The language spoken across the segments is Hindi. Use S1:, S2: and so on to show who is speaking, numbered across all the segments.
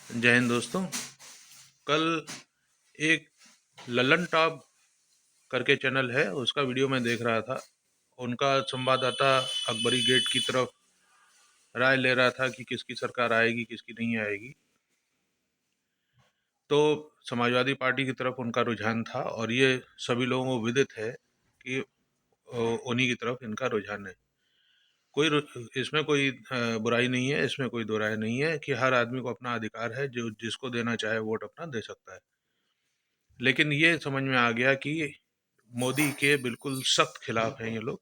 S1: जय हिंद दोस्तों। कल एक ललन टॉप करके चैनल है, उसका वीडियो मैं देख रहा था। उनका संवाददाता अकबरी गेट की तरफ राय ले रहा था कि किसकी सरकार आएगी किसकी नहीं आएगी। तो समाजवादी पार्टी की तरफ उनका रुझान था और ये सभी लोगों को विदित है कि उन्हीं की तरफ इनका रुझान है। इसमें कोई बुराई नहीं है, इसमें कोई दो राय नहीं है कि हर आदमी को अपना अधिकार है, जो जिसको देना चाहे वोट अपना दे सकता है। लेकिन ये समझ में आ गया कि मोदी के बिल्कुल सख्त खिलाफ हैं ये लोग।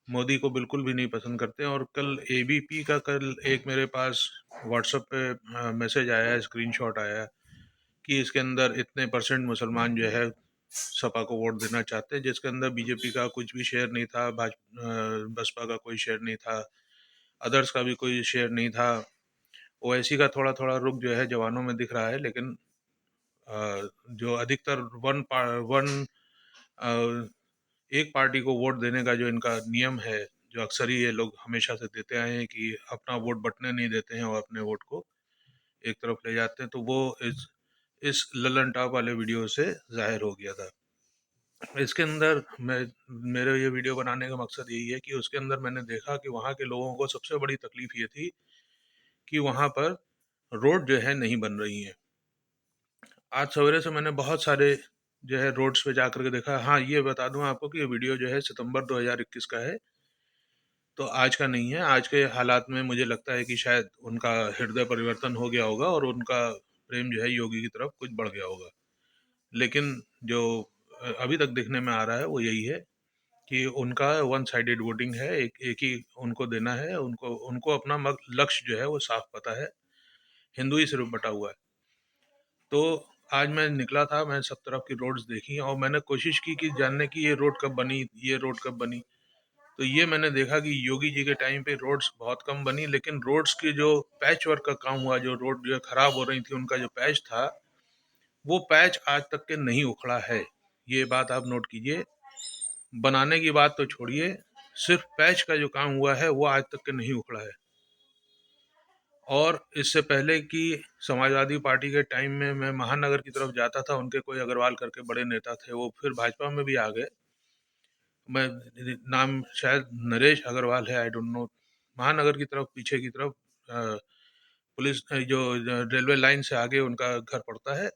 S1: मोदी को बिल्कुल भी नहीं पसंद करते हैं। और कल एबीपी का कल एक मेरे पास व्हाट्सएप पे मैसेज आया है, स्क्रीनशॉट आया है कि इसके अंदर इतने परसेंट मुसलमान जो है सपा को वोट देना चाहते हैं, जिसके अंदर बीजेपी का कुछ भी शेयर नहीं था, बसपा का कोई शेयर नहीं था, अदर्स का भी कोई शेयर नहीं था। ओवैसी का थोड़ा थोड़ा रुख जो है जवानों में दिख रहा है, लेकिन जो अधिकतर वन एक पार्टी को वोट देने का जो इनका नियम है, जो अक्सर ही ये लोग हमेशा से देते आए हैं कि अपना वोट बंटने नहीं देते हैं और अपने वोट को एक तरफ ले जाते हैं, तो वो इस ललन टॉप वाले वीडियो से जाहिर हो गया था। इसके अंदर मेरे ये वीडियो बनाने का मकसद यही है कि उसके अंदर मैंने देखा कि वहाँ के लोगों को सबसे बड़ी तकलीफ ये थी कि वहाँ पर रोड जो है नहीं बन रही है। आज सवेरे से मैंने बहुत सारे जो है रोड्स पे जाकर के देखा। हाँ, ये बता दूं आपको कि ये वीडियो जो है सितंबर 2021 का है, तो आज का नहीं है। आज के हालात में मुझे लगता है कि शायद उनका हृदय परिवर्तन हो गया होगा और उनका प्रेम जो है योगी की तरफ कुछ बढ़ गया होगा। लेकिन जो अभी तक देखने में आ रहा है वो यही है कि उनका वन साइडेड वोटिंग है। एक एक ही उनको देना है। उनको उनको अपना लक्ष्य जो है वो साफ पता है। हिंदू ही सिर्फ बटा हुआ है। तो आज मैं निकला था, मैं सब तरफ की रोड्स देखी और मैंने कोशिश की कि जानने की ये रोड कब बनी, ये रोड कब बनी। तो ये मैंने देखा कि योगी जी के टाइम पे रोड्स बहुत कम बनी, लेकिन रोड्स की जो पैच वर्क का काम हुआ, जो रोड जो खराब हो रही थी उनका जो पैच था, वो पैच आज तक के नहीं उखड़ा है। ये बात आप नोट कीजिए। बनाने की बात तो छोड़िए, सिर्फ पैच का जो काम हुआ है वो आज तक के नहीं उखड़ा है। और इससे पहले कि समाजवादी पार्टी के टाइम में मैं महानगर की तरफ जाता था, उनके कोई अग्रवाल करके बड़े नेता थे, वो फिर भाजपा में भी आ गए। मैं नाम शायद नरेश अग्रवाल है, आई डोंट नो। महानगर की तरफ पीछे की तरफ पुलिस जो रेलवे लाइन से आगे उनका घर पड़ता है।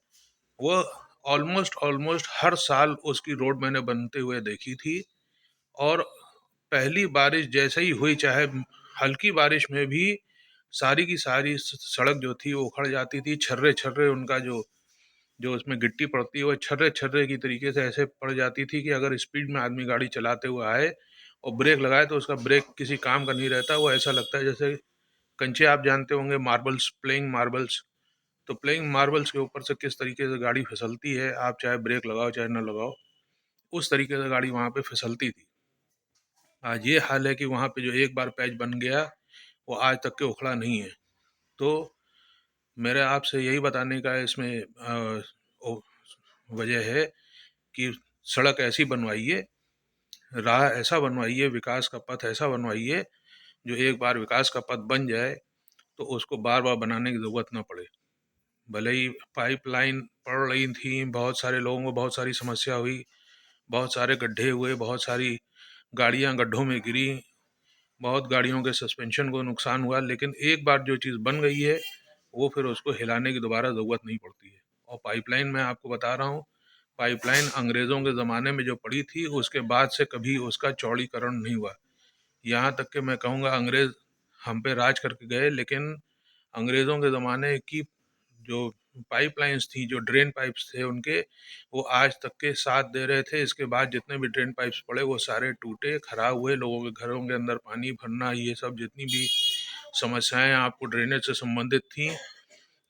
S1: वो ऑलमोस्ट ऑलमोस्ट हर साल उसकी रोड मैंने बनते हुए देखी थी। और पहली बारिश जैसे ही हुई, चाहे हल्की बारिश में भी, सारी की सारी सड़क जो थी वो उखड़ जाती थी। छर्रे छर्रे उनका जो जो उसमें गिट्टी पड़ती है वो छर्रे छर्रे की तरीके से ऐसे पड़ जाती थी कि अगर स्पीड में आदमी गाड़ी चलाते हुए आए और ब्रेक लगाए तो उसका ब्रेक किसी काम का नहीं रहता। वो ऐसा लगता है जैसे कंचे, आप जानते होंगे, मार्बल्स, प्लेइंग मार्बल्स। तो प्लेइंग मार्बल्स के ऊपर से किस तरीके से गाड़ी फिसलती है, आप चाहे ब्रेक लगाओ चाहे ना लगाओ, उस तरीके से गाड़ी वहाँ पे फिसलती थी। आज ये हाल है कि वहाँ पे जो एक बार पैच बन गया वो आज तक के उखड़ा नहीं है। तो मेरे आपसे यही बताने का इसमें वजह है कि सड़क ऐसी बनवाइए, राह ऐसा बनवाइए, विकास का पथ ऐसा बनवाइए, जो एक बार विकास का पथ बन जाए तो उसको बार बार बनाने की ज़रूरत ना पड़े। भले ही पाइपलाइन पड़ रही थी, बहुत सारे लोगों को बहुत सारी समस्या हुई, बहुत सारे गड्ढे हुए, बहुत सारी गाड़ियां गड्ढों में गिरी, बहुत गाड़ियों के सस्पेंशन को नुकसान हुआ, लेकिन एक बार जो चीज़ बन गई है वो फिर उसको हिलाने की दोबारा ज़रूरत नहीं पड़ती है। और पाइपलाइन मैं आपको बता रहा हूँ, पाइपलाइन अंग्रेज़ों के ज़माने में जो पड़ी थी उसके बाद से कभी उसका चौड़ीकरण नहीं हुआ। यहाँ तक कि मैं कहूँगा अंग्रेज़ हम पे राज करके गए, लेकिन अंग्रेज़ों के ज़माने की जो पाइपलाइंस थी, जो ड्रेन पाइप्स थे उनके, वो आज तक के साथ दे रहे थे। इसके बाद जितने भी ड्रेन पाइप्स पड़े वो सारे टूटे, खराब हुए, लोगों के घरों के अंदर पानी भरना, ये सब जितनी भी समस्याएं आपको ड्रेनेज से संबंधित थी,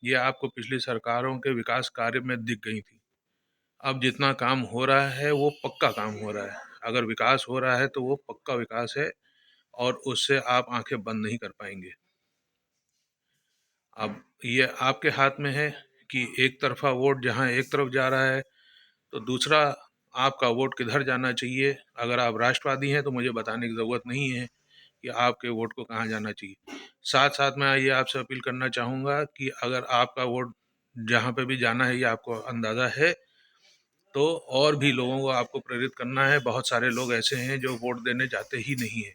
S1: ये आपको पिछली सरकारों के विकास कार्य में दिख गई थी। अब जितना काम हो रहा है वो पक्का काम हो रहा है। अगर विकास हो रहा है तो वो पक्का विकास है और उससे आप आंखें बंद नहीं कर पाएंगे। अब ये आपके हाथ में है कि एक तरफा वोट जहां एक तरफ जा रहा है, तो दूसरा आपका वोट किधर जाना चाहिए। अगर आप राष्ट्रवादी हैं तो मुझे बताने की ज़रूरत नहीं है कि आपके वोट को कहाँ जाना चाहिए। साथ-साथ मैं ये आपसे अपील करना चाहूँगा कि अगर आपका वोट जहाँ पे भी जाना है ये आपको अंदाज़ा है, तो और भी लोगों को आपको प्रेरित करना है। बहुत सारे लोग ऐसे हैं जो वोट देने जाते ही नहीं हैं।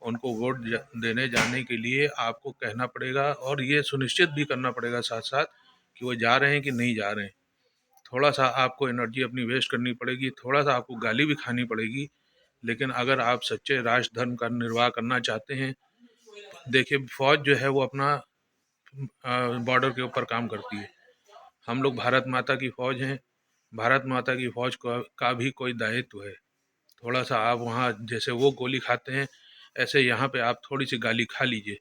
S1: उनको वोट देने जाने के लिए आपको कहना पड़ेगा और ये सुनिश्चित भी करना पड़ेगा साथ-साथ कि वो जा रहे हैं कि नहीं जा रहे हैं। थोड़ा-सा आपको एनर्जी अपनी वेस्ट करनी पड़ेगी, थोड़ा-सा आपको गाली भी खानी पड़ेगी, लेकिन अगर आप सच्चे राष्ट्र धर्म का निर्वाह करना चाहते हैं, देखिए फ़ौज जो है वो अपना बॉर्डर के ऊपर काम करती है। हम लोग भारत माता की फ़ौज हैं, भारत माता की फ़ौज का भी कोई दायित्व है। थोड़ा-सा आप वहाँ जैसे वो गोली खाते हैं, ऐसे यहाँ पे आप थोड़ी-सी गाली खा लीजिए,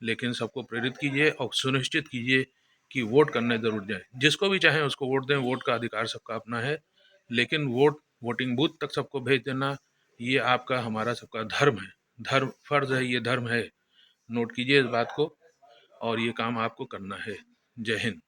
S1: लेकिन सबको प्रेरित कीजिए और सुनिश्चित कीजिए कि वोट करने ज़रूर जाएँ। जिसको भी चाहें उसको वोट दें, वोट का अधिकार सबका अपना है, लेकिन वोटिंग बूथ तक सबको भेज देना, ये आपका हमारा सबका धर्म है। धर्म फ़र्ज़ है, ये धर्म है। नोट कीजिए इस बात को और ये काम आपको करना है। जय हिंद।